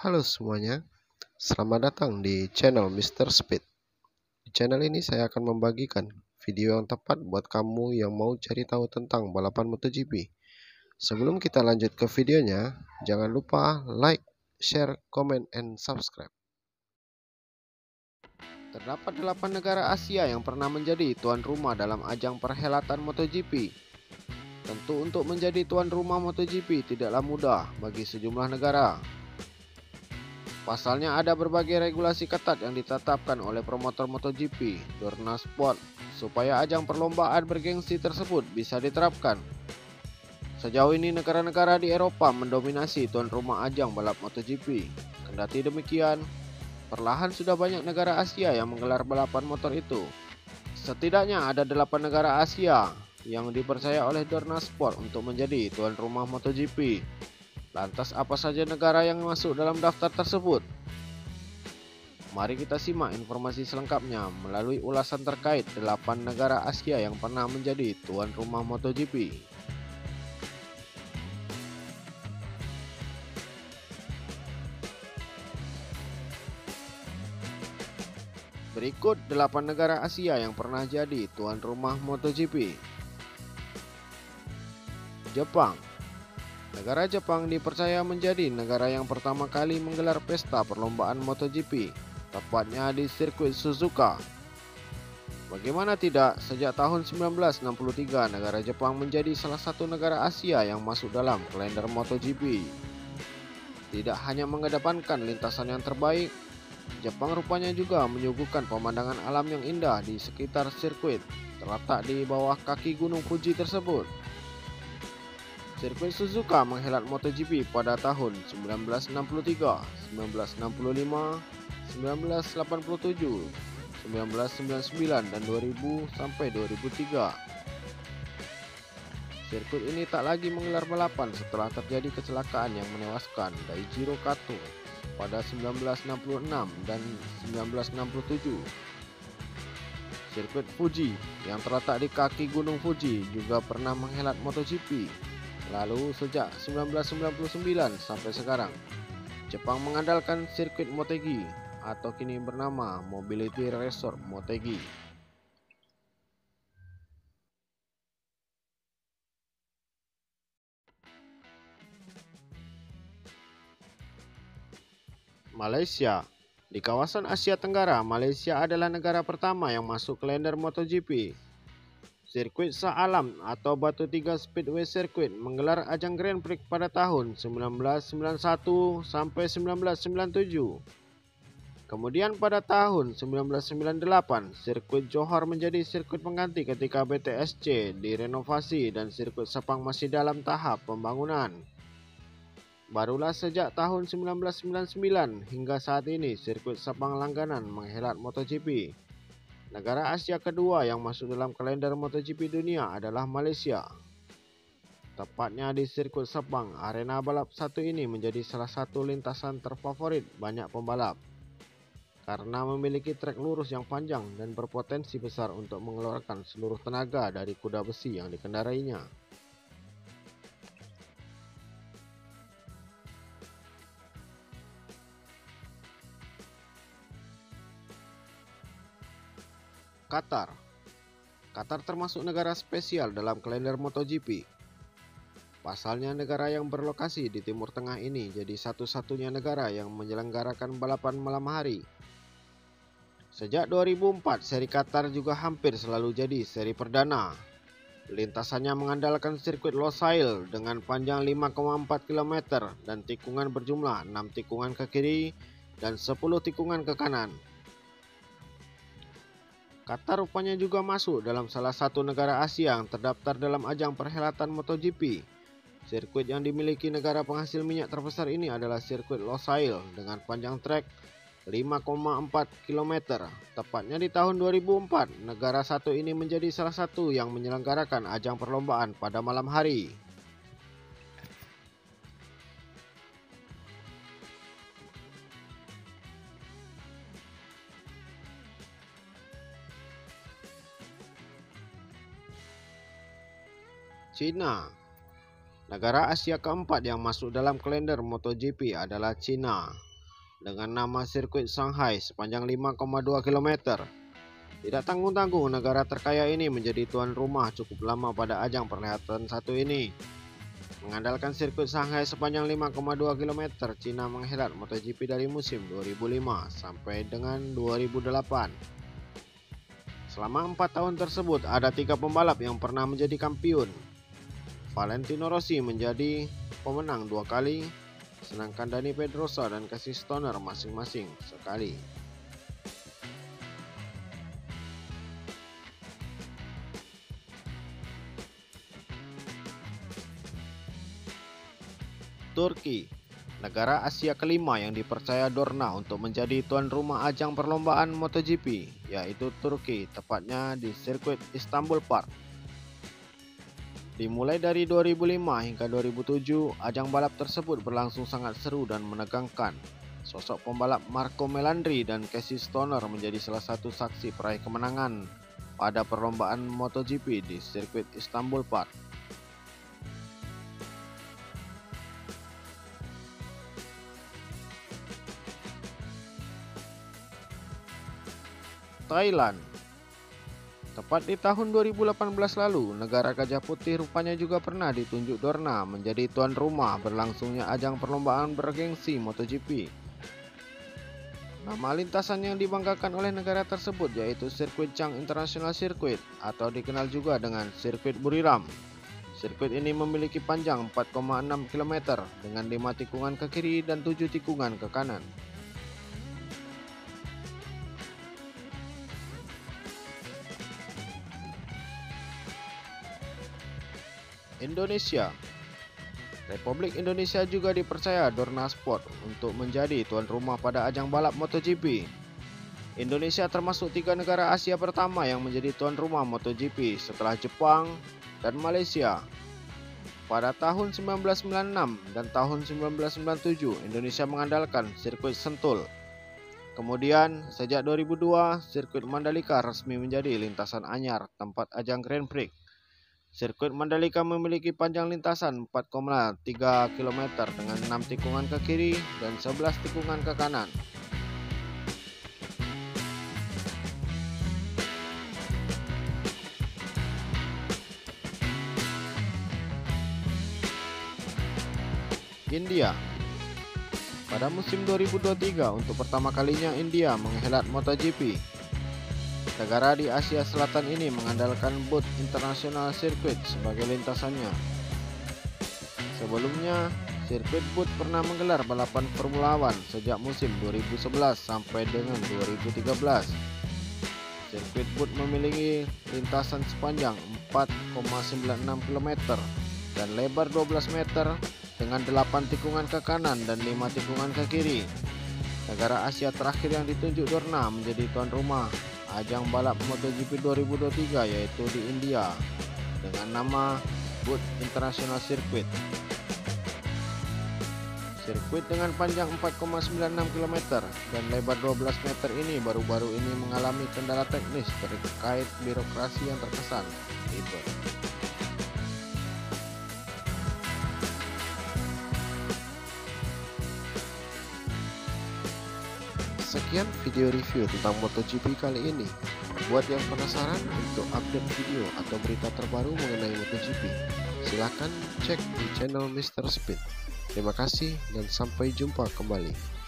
Halo semuanya, selamat datang di channel Mr. Speed. Di channel ini saya akan membagikan video yang tepat buat kamu yang mau cari tahu tentang balapan MotoGP. Sebelum kita lanjut ke videonya, jangan lupa like, share, comment, and subscribe. Terdapat 8 negara Asia yang pernah menjadi tuan rumah dalam ajang perhelatan MotoGP. Tentu untuk menjadi tuan rumah MotoGP tidaklah mudah bagi sejumlah negara. Pasalnya ada berbagai regulasi ketat yang ditetapkan oleh promotor MotoGP, Dorna Sport, supaya ajang perlombaan bergengsi tersebut bisa diterapkan. Sejauh ini negara-negara di Eropa mendominasi tuan rumah ajang balap MotoGP. Kendati demikian, perlahan sudah banyak negara Asia yang menggelar balapan motor itu. Setidaknya ada 8 negara Asia yang dipercaya oleh Dorna Sport untuk menjadi tuan rumah MotoGP. Lantas apa saja negara yang masuk dalam daftar tersebut? Mari kita simak informasi selengkapnya melalui ulasan terkait 8 negara Asia yang pernah menjadi tuan rumah MotoGP. Berikut 8 negara Asia yang pernah jadi tuan rumah MotoGP. Jepang. Negara Jepang dipercaya menjadi negara yang pertama kali menggelar pesta perlombaan MotoGP, tepatnya di sirkuit Suzuka. Bagaimana tidak, sejak tahun 1963 negara Jepang menjadi salah satu negara Asia yang masuk dalam kalender MotoGP. Tidak hanya mengedepankan lintasan yang terbaik, Jepang rupanya juga menyuguhkan pemandangan alam yang indah di sekitar sirkuit, terletak di bawah kaki Gunung Fuji tersebut. Sirkuit Suzuka menghelat MotoGP pada tahun 1963, 1965, 1987, 1999, dan 2000 sampai 2003. Sirkuit ini tak lagi menggelar balapan setelah terjadi kecelakaan yang menewaskan Daijiro Kato pada 1966 dan 1967. Sirkuit Fuji yang terletak di kaki Gunung Fuji juga pernah menghelat MotoGP. Lalu sejak 1999 sampai sekarang, Jepang mengandalkan sirkuit Motegi atau kini bernama Mobility Resort Motegi. Malaysia. Di kawasan Asia Tenggara, Malaysia adalah negara pertama yang masuk kalender MotoGP. Sirkuit Shah Alam atau Batu Tiga Speedway Circuit menggelar ajang Grand Prix pada tahun 1991 sampai 1997. Kemudian pada tahun 1998, sirkuit Johor menjadi sirkuit pengganti ketika BTSC direnovasi dan sirkuit Sepang masih dalam tahap pembangunan. Barulah sejak tahun 1999 hingga saat ini sirkuit Sepang langganan menghelat MotoGP. Negara Asia kedua yang masuk dalam kalender MotoGP dunia adalah Malaysia. Tepatnya di sirkuit Sepang, arena balap satu ini menjadi salah satu lintasan terfavorit banyak pembalap. Karena memiliki trek lurus yang panjang dan berpotensi besar untuk mengeluarkan seluruh tenaga dari kuda besi yang dikendarainya. Qatar. Qatar termasuk negara spesial dalam kalender MotoGP. Pasalnya negara yang berlokasi di Timur Tengah ini jadi satu-satunya negara yang menyelenggarakan balapan malam hari. Sejak 2004, seri Qatar juga hampir selalu jadi seri perdana. Lintasannya mengandalkan sirkuit Losail dengan panjang 5,4 km dan tikungan berjumlah 6 tikungan ke kiri dan 10 tikungan ke kanan. Qatar rupanya juga masuk dalam salah satu negara Asia yang terdaftar dalam ajang perhelatan MotoGP. Sirkuit yang dimiliki negara penghasil minyak terbesar ini adalah sirkuit Losail dengan panjang trek 5,4 km. Tepatnya di tahun 2004, negara satu ini menjadi salah satu yang menyelenggarakan ajang perlombaan pada malam hari. Cina. Negara Asia keempat yang masuk dalam kalender MotoGP adalah Cina. dengan nama Sirkuit Shanghai sepanjang 5,2 km. Tidak tanggung-tanggung, negara terkaya ini menjadi tuan rumah cukup lama pada ajang perhelatan satu ini. Mengandalkan sirkuit Shanghai sepanjang 5,2 km, Cina menghelat MotoGP dari musim 2005 sampai dengan 2008. Selama 4 tahun tersebut, ada 3 pembalap yang pernah menjadi kampiun. Valentino Rossi menjadi pemenang 2 kali, sedangkan Dani Pedrosa dan Casey Stoner masing-masing sekali. Turki, negara Asia kelima yang dipercaya Dorna untuk menjadi tuan rumah ajang perlombaan MotoGP, yaitu Turki, tepatnya di sirkuit Istanbul Park. Dimulai dari 2005 hingga 2007, ajang balap tersebut berlangsung sangat seru dan menegangkan. Sosok pembalap Marco Melandri dan Casey Stoner menjadi salah satu saksi peraih kemenangan pada perlombaan MotoGP di sirkuit Istanbul Park. Thailand. Tepat di tahun 2018 lalu, negara Gajah Putih rupanya juga pernah ditunjuk Dorna menjadi tuan rumah berlangsungnya ajang perlombaan bergengsi MotoGP. Nama lintasan yang dibanggakan oleh negara tersebut yaitu Sirkuit Chang International Circuit atau dikenal juga dengan Sirkuit Buriram. Sirkuit ini memiliki panjang 4,6 km dengan 5 tikungan ke kiri dan 7 tikungan ke kanan. Indonesia. Republik Indonesia juga dipercaya Dorna Sport untuk menjadi tuan rumah pada ajang balap MotoGP. Indonesia termasuk 3 negara Asia pertama yang menjadi tuan rumah MotoGP setelah Jepang dan Malaysia. Pada tahun 1996 dan tahun 1997, Indonesia mengandalkan sirkuit Sentul. Kemudian, sejak 2002, sirkuit Mandalika resmi menjadi lintasan anyar tempat ajang Grand Prix. Sirkuit Mandalika memiliki panjang lintasan 4,3 km dengan 6 tikungan ke kiri dan 11 tikungan ke kanan. India. Pada musim 2023, untuk pertama kalinya India menghelat MotoGP. Negara di Asia Selatan ini mengandalkan Booth International Circuit sebagai lintasannya. Sebelumnya, sirkuit Booth pernah menggelar balapan Formula One sejak musim 2011 sampai dengan 2013. Sirkuit Booth memiliki lintasan sepanjang 4,96 km dan lebar 12 meter dengan 8 tikungan ke kanan dan 5 tikungan ke kiri. Negara Asia terakhir yang ditunjuk Dorna menjadi tuan rumah ajang balap MotoGP 2023 yaitu di India dengan nama Booth International Circuit. Sirkuit dengan panjang 4,96 km dan lebar 12 meter ini baru-baru ini mengalami kendala teknis terkait birokrasi yang terkesan ribet. Sekian video review tentang MotoGP kali ini. Buat yang penasaran untuk update video atau berita terbaru mengenai MotoGP, silahkan cek di channel Mr. Speed. Terima kasih dan sampai jumpa kembali.